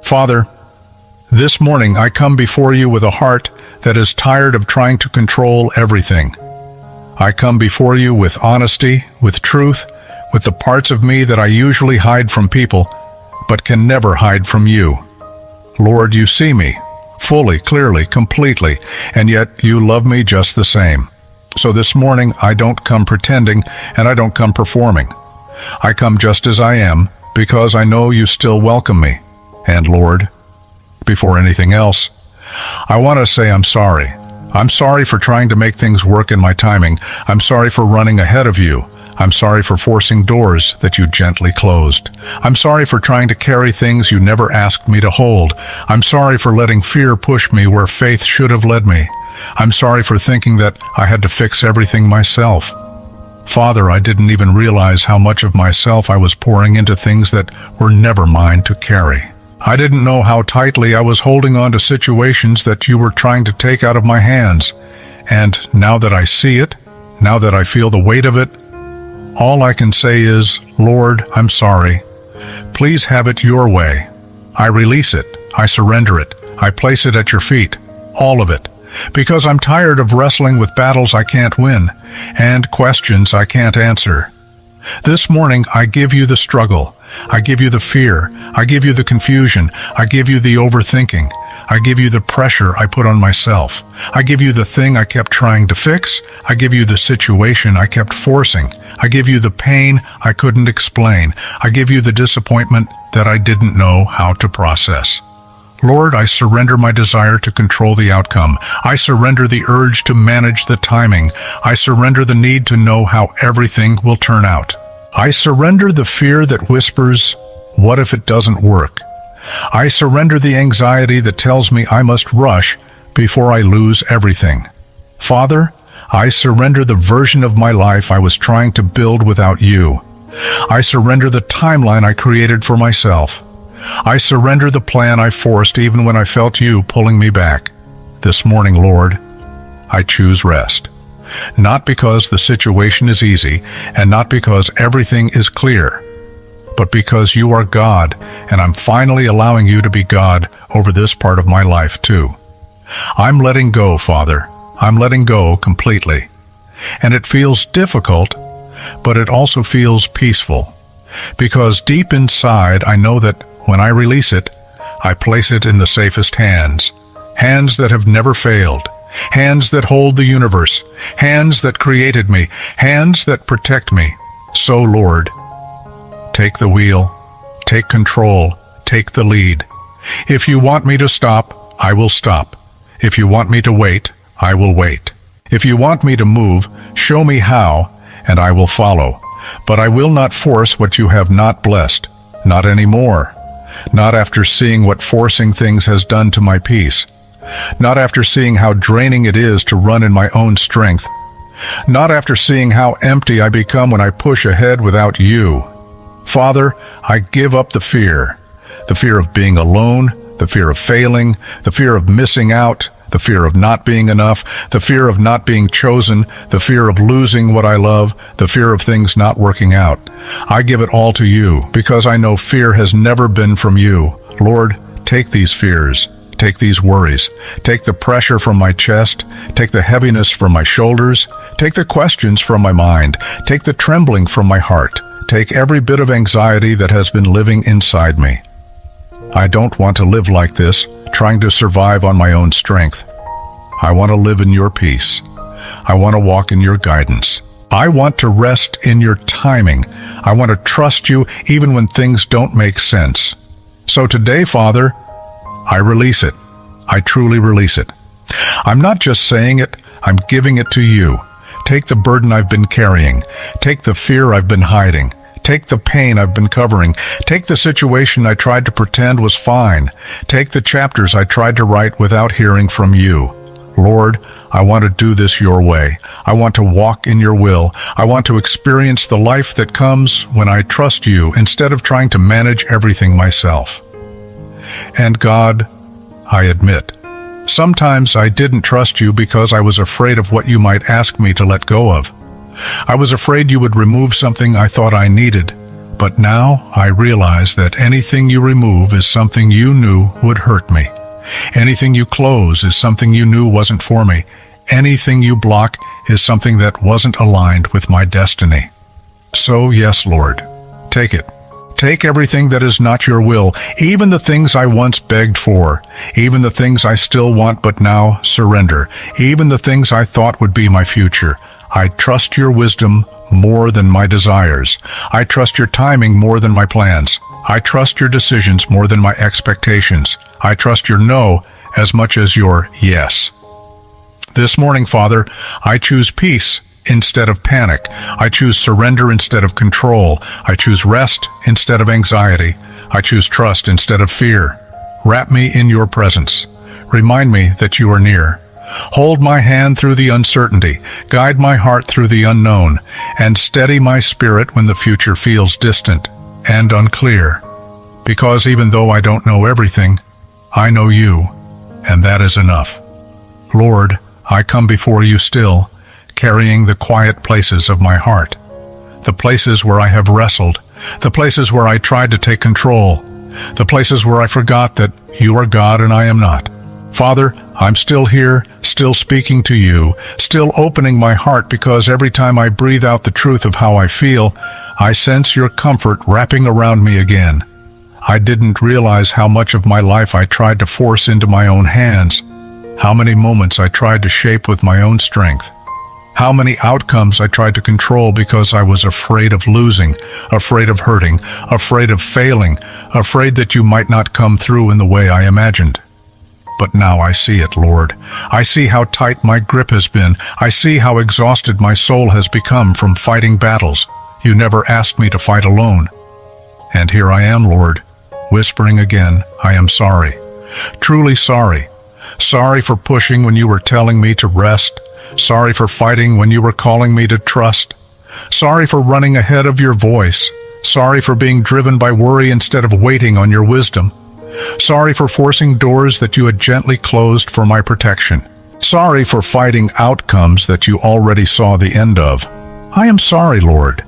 Father, this morning I come before you with a heart that is tired of trying to control everything. I come before you with honesty, with truth, with the parts of me that I usually hide from people, but can never hide from you. Lord, you see me, fully, clearly, completely, and yet you love me just the same. So this morning I don't come pretending, and I don't come performing. I come just as I am, because I know you still welcome me. And Lord, before anything else, I want to say I'm sorry. I'm sorry for trying to make things work in my timing. I'm sorry for running ahead of you. I'm sorry for forcing doors that you gently closed. I'm sorry for trying to carry things you never asked me to hold. I'm sorry for letting fear push me where faith should have led me. I'm sorry for thinking that I had to fix everything myself. Father, I didn't even realize how much of myself I was pouring into things that were never mine to carry. I didn't know how tightly I was holding on to situations that you were trying to take out of my hands. And now that I see it, now that I feel the weight of it, all I can say is, Lord, I'm sorry. Please have it your way. I release it. I surrender it. I place it at your feet. All of it. Because I'm tired of wrestling with battles I can't win and questions I can't answer. This morning, I give you the struggle. I give you the fear. I give you the confusion. I give you the overthinking. I give you the pressure I put on myself. I give you the thing I kept trying to fix. I give you the situation I kept forcing. I give you the pain I couldn't explain. I give you the disappointment that I didn't know how to process. Lord, I surrender my desire to control the outcome. I surrender the urge to manage the timing. I surrender the need to know how everything will turn out. I surrender the fear that whispers, what if it doesn't work? I surrender the anxiety that tells me I must rush before I lose everything. Father, I surrender the version of my life I was trying to build without you. I surrender the timeline I created for myself. I surrender the plan I forced even when I felt you pulling me back. This morning, Lord, I choose rest. Not because the situation is easy, and not because everything is clear, but because you are God, and I'm finally allowing you to be God over this part of my life too. I'm letting go, Father. I'm letting go completely. And it feels difficult, but it also feels peaceful. Because deep inside, I know that when I release it, I place it in the safest hands. Hands that have never failed. Hands that hold the universe. Hands that created me. Hands that protect me. So, Lord, take the wheel. Take control. Take the lead. If you want me to stop, I will stop. If you want me to wait, I will wait. If you want me to move, show me how, and I will follow. But I will not force what you have not blessed. Not anymore. Not after seeing what forcing things has done to my peace. Not after seeing how draining it is to run in my own strength. Not after seeing how empty I become when I push ahead without you. Father, I give up the fear of being alone, the fear of failing, the fear of missing out, the fear of not being enough, the fear of not being chosen, the fear of losing what I love, the fear of things not working out. I give it all to you because I know fear has never been from you. Lord, take these fears. Take these worries. Take the pressure from my chest. Take the heaviness from my shoulders. Take the questions from my mind. Take the trembling from my heart. Take every bit of anxiety that has been living inside me. I don't want to live like this, trying to survive on my own strength. I want to live in your peace. I want to walk in your guidance. I want to rest in your timing. I want to trust you even when things don't make sense. So today, Father, I release it. I truly release it. I'm not just saying it, I'm giving it to you. Take the burden I've been carrying. Take the fear I've been hiding. Take the pain I've been covering. Take the situation I tried to pretend was fine. Take the chapters I tried to write without hearing from you. Lord, I want to do this your way. I want to walk in your will. I want to experience the life that comes when I trust you instead of trying to manage everything myself. And God, I admit, sometimes I didn't trust you because I was afraid of what you might ask me to let go of. I was afraid you would remove something I thought I needed, But now I realize that anything you remove is something you knew would hurt me. Anything you close is something you knew wasn't for me. Anything you block is something that wasn't aligned with my destiny. So yes, Lord, take it. Take everything that is not your will, even the things I once begged for, even the things I still want but now surrender, even the things I thought would be my future. I trust your wisdom more than my desires. I trust your timing more than my plans. I trust your decisions more than my expectations. I trust your no as much as your yes. This morning, Father, I choose peace instead of panic. I choose surrender instead of control. I choose rest instead of anxiety. I choose trust instead of fear. Wrap me in your presence. Remind me that you are near. Hold my hand through the uncertainty, guide my heart through the unknown, and steady my spirit when the future feels distant and unclear. Because even though I don't know everything, I know you, and that is enough. Lord, I come before you still, carrying the quiet places of my heart, the places where I have wrestled, the places where I tried to take control, the places where I forgot that you are God and I am not. Father, I'm still here, still speaking to you, still opening my heart because every time I breathe out the truth of how I feel, I sense your comfort wrapping around me again. I didn't realize how much of my life I tried to force into my own hands, how many moments I tried to shape with my own strength, how many outcomes I tried to control because I was afraid of losing, afraid of hurting, afraid of failing, afraid that you might not come through in the way I imagined. But now I see it, Lord. I see how tight my grip has been. I see how exhausted my soul has become from fighting battles you never asked me to fight alone. And here I am, Lord, whispering again, I am sorry. Truly sorry. Sorry for pushing when you were telling me to rest. Sorry for fighting when you were calling me to trust. Sorry for running ahead of your voice. Sorry for being driven by worry instead of waiting on your wisdom. Sorry for forcing doors that you had gently closed for my protection. Sorry for fighting outcomes that you already saw the end of. I am sorry, Lord.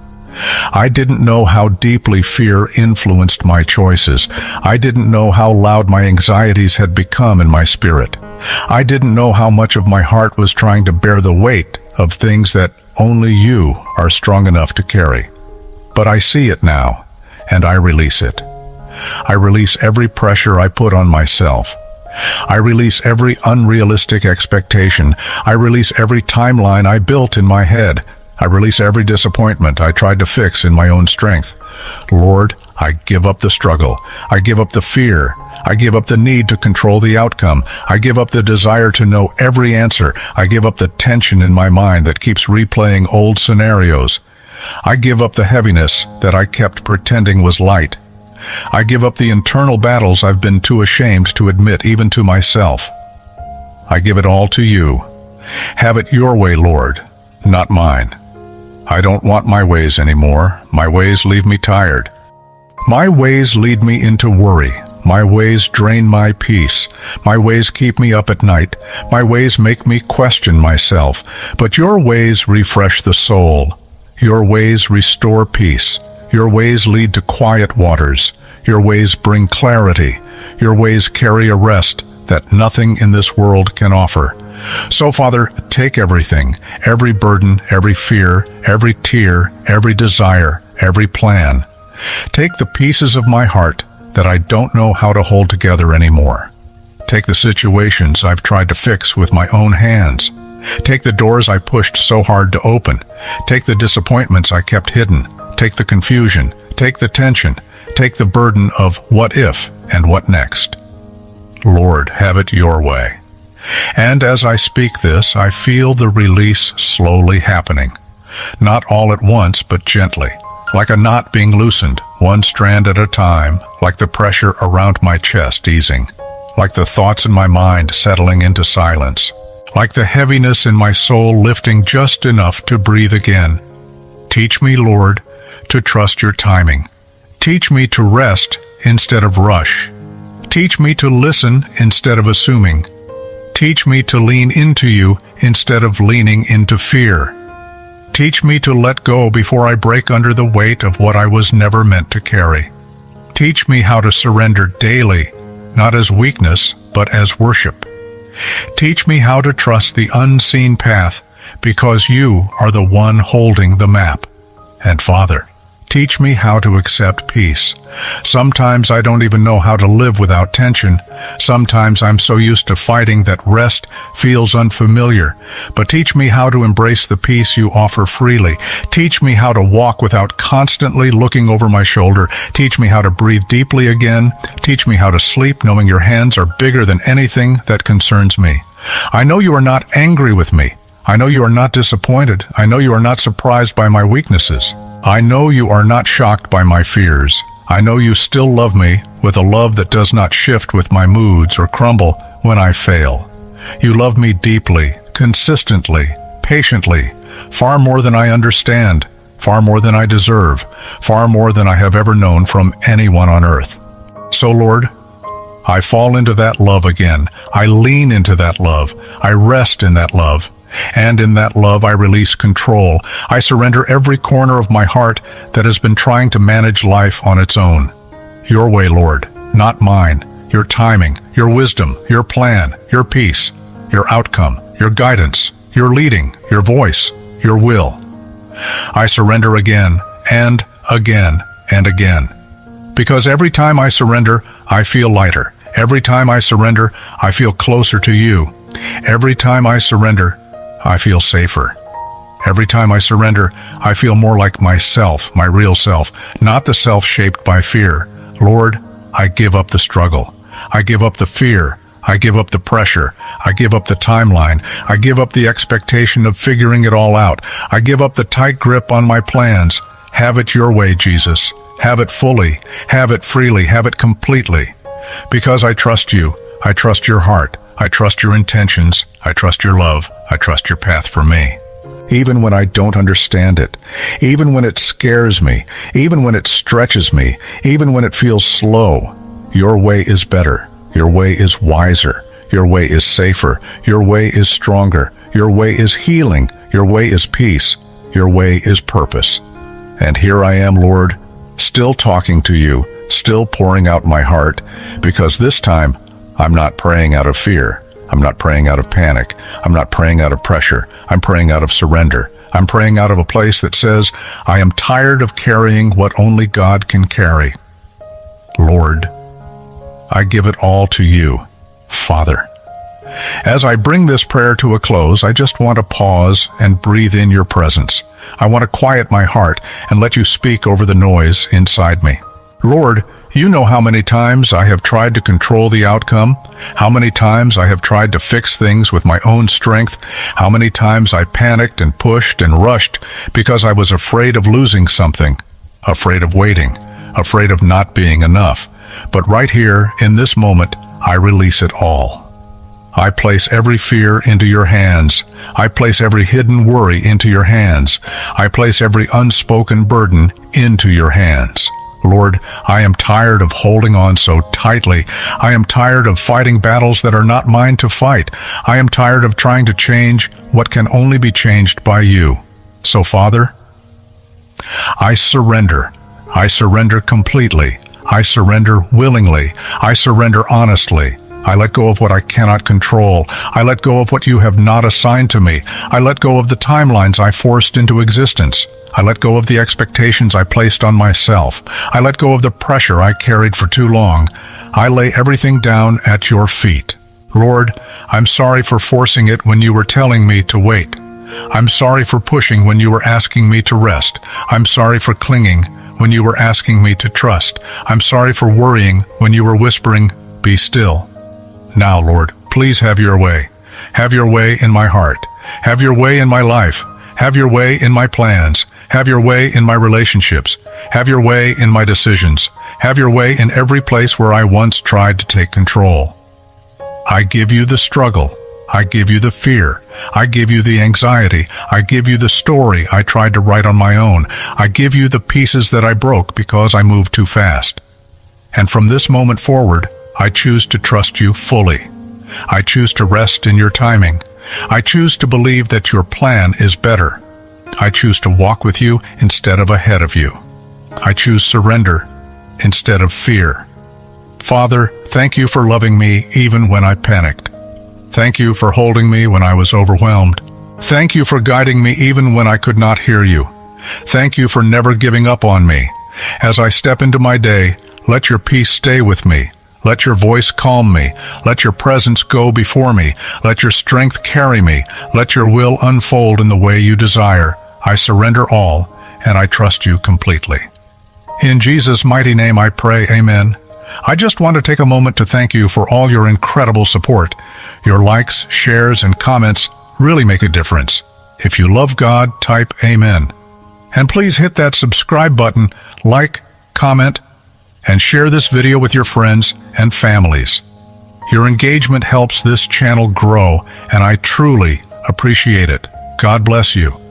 I didn't know how deeply fear influenced my choices. I didn't know how loud my anxieties had become in my spirit. I didn't know how much of my heart was trying to bear the weight of things that only you are strong enough to carry. But I see it now, and I release it. I release every pressure I put on myself. I release every unrealistic expectation. I release every timeline I built in my head. I release every disappointment I tried to fix in my own strength. Lord, I give up the struggle. I give up the fear. I give up the need to control the outcome. I give up the desire to know every answer. I give up the tension in my mind that keeps replaying old scenarios. I give up the heaviness that I kept pretending was light. I give up the internal battles I've been too ashamed to admit even to myself. I give it all to you. Have it your way, Lord, not mine. I don't want my ways anymore. My ways leave me tired. My ways lead me into worry. My ways drain my peace. My ways keep me up at night. My ways make me question myself. But your ways refresh the soul. Your ways restore peace. Your ways lead to quiet waters. Your ways bring clarity. Your ways carry a rest that nothing in this world can offer. So, Father, take everything, every burden, every fear, every tear, every desire, every plan. Take the pieces of my heart that I don't know how to hold together anymore. Take the situations I've tried to fix with my own hands. Take the doors I pushed so hard to open. Take the disappointments I kept hidden. Take the confusion. Take the tension. Take the burden of what if and what next. Lord, have it your way. And as I speak this, I feel the release slowly happening. Not all at once, but gently. Like a knot being loosened, one strand at a time, like the pressure around my chest easing, like the thoughts in my mind settling into silence, like the heaviness in my soul lifting just enough to breathe again. Teach me, Lord, to trust your timing. Teach me to rest instead of rush. Teach me to listen instead of assuming. Teach me to lean into you instead of leaning into fear. Teach me to let go before I break under the weight of what I was never meant to carry. Teach me how to surrender daily, not as weakness, but as worship. Teach me how to trust the unseen path, because you are the one holding the map. And Father, teach me how to accept peace. Sometimes I don't even know how to live without tension. Sometimes I'm so used to fighting that rest feels unfamiliar. But teach me how to embrace the peace you offer freely. Teach me how to walk without constantly looking over my shoulder. Teach me how to breathe deeply again. Teach me how to sleep knowing your hands are bigger than anything that concerns me. I know you are not angry with me. I know you are not disappointed. I know you are not surprised by my weaknesses. I know you are not shocked by my fears. I know you still love me with a love that does not shift with my moods or crumble when I fail. You love me deeply, consistently, patiently, far more than I understand, far more than I deserve, far more than I have ever known from anyone on earth. So, Lord, I fall into that love again. I lean into that love. I rest in that love. And in that love, I release control. I surrender every corner of my heart that has been trying to manage life on its own. Your way, Lord, not mine. Your timing, your wisdom, your plan, your peace, your outcome, your guidance, your leading, your voice, your will. I surrender again and again and again. Because every time I surrender, I feel lighter. Every time I surrender, I feel closer to you. Every time I surrender, I feel safer. Every time I surrender, I feel more like myself, my real self, not the self shaped by fear. Lord, I give up the struggle. I give up the fear. I give up the pressure. I give up the timeline. I give up the expectation of figuring it all out. I give up the tight grip on my plans. Have it your way, Jesus. Have it fully. Have it freely. Have it completely. Because I trust you. I trust your heart. I trust your intentions. I trust your love. I trust your path for me. Even when I don't understand it, even when it scares me, even when it stretches me, even when it feels slow, your way is better. Your way is wiser. Your way is safer. Your way is stronger. Your way is healing. Your way is peace. Your way is purpose. And here I am, Lord, still talking to you, still pouring out my heart, because this time I'm not praying out of fear. I'm not praying out of panic. I'm not praying out of pressure. I'm praying out of surrender. I'm praying out of a place that says, I am tired of carrying what only God can carry. Lord, I give it all to you, Father. As I bring this prayer to a close, I just want to pause and breathe in your presence. I want to quiet my heart and let you speak over the noise inside me. Lord, you know how many times I have tried to control the outcome, how many times I have tried to fix things with my own strength, how many times I panicked and pushed and rushed because I was afraid of losing something, afraid of waiting, afraid of not being enough. But right here, in this moment, I release it all. I place every fear into your hands. I place every hidden worry into your hands. I place every unspoken burden into your hands. Lord, I am tired of holding on so tightly. I am tired of fighting battles that are not mine to fight. I am tired of trying to change what can only be changed by you. So, Father, I surrender. I surrender completely. I surrender willingly. I surrender honestly. I let go of what I cannot control. I let go of what you have not assigned to me. I let go of the timelines I forced into existence. I let go of the expectations I placed on myself. I let go of the pressure I carried for too long. I lay everything down at your feet. Lord, I'm sorry for forcing it when you were telling me to wait. I'm sorry for pushing when you were asking me to rest. I'm sorry for clinging when you were asking me to trust. I'm sorry for worrying when you were whispering, be still. Now, Lord, please have your way. Have your way in my heart. Have your way in my life. Have your way in my plans. Have your way in my relationships. Have your way in my decisions. Have your way in every place where I once tried to take control. I give you the struggle. I give you the fear. I give you the anxiety. I give you the story I tried to write on my own. I give you the pieces that I broke because I moved too fast. And from this moment forward, I choose to trust you fully. I choose to rest in your timing. I choose to believe that your plan is better. I choose to walk with you instead of ahead of you. I choose surrender instead of fear. Father, thank you for loving me even when I panicked. Thank you for holding me when I was overwhelmed. Thank you for guiding me even when I could not hear you. Thank you for never giving up on me. As I step into my day, let your peace stay with me. Let your voice calm me. Let your presence go before me. Let your strength carry me. Let your will unfold in the way you desire. I surrender all, and I trust you completely. In Jesus' mighty name I pray, amen. I just want to take a moment to thank you for all your incredible support. Your likes, shares, and comments really make a difference. If you love God, type amen. And please hit that subscribe button, like, comment, and share this video with your friends and families. Your engagement helps this channel grow, and I truly appreciate it. God bless you.